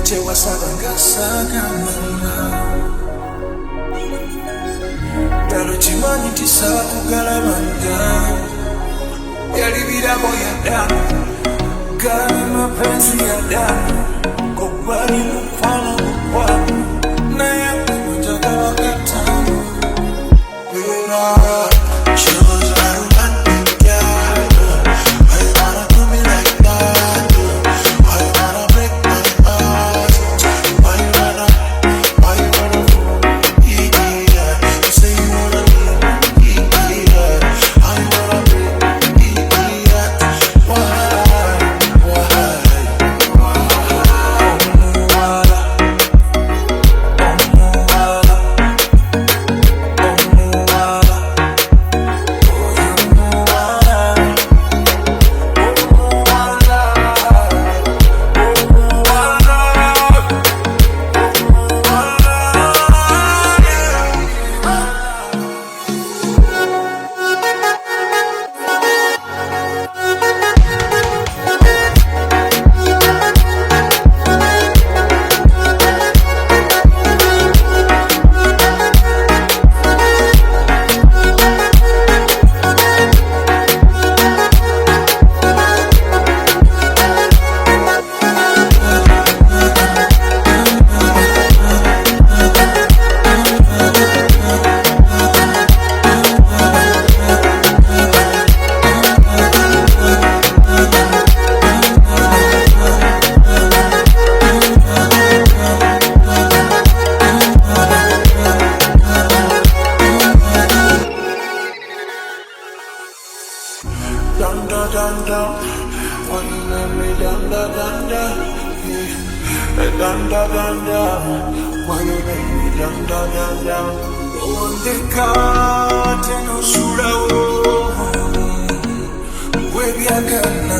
Chewasabanga sagamana Dalo chimanyi tisaba kugalabanga Yali birabo ya damu Gani mapenzi ya damu Kubali mfano mkwano Na yangu mwenjaga wakatamu Wira Shows are romantic, yeah Why you wanna do me like that? Why you wanna break my heart? Why you wanna yeah. You say you wanna be yeah. How you wanna break yeah. Why? Danda, why you make me danda, yeah. Danda, why you make me danda. Onde kate no sura wo, webi agana.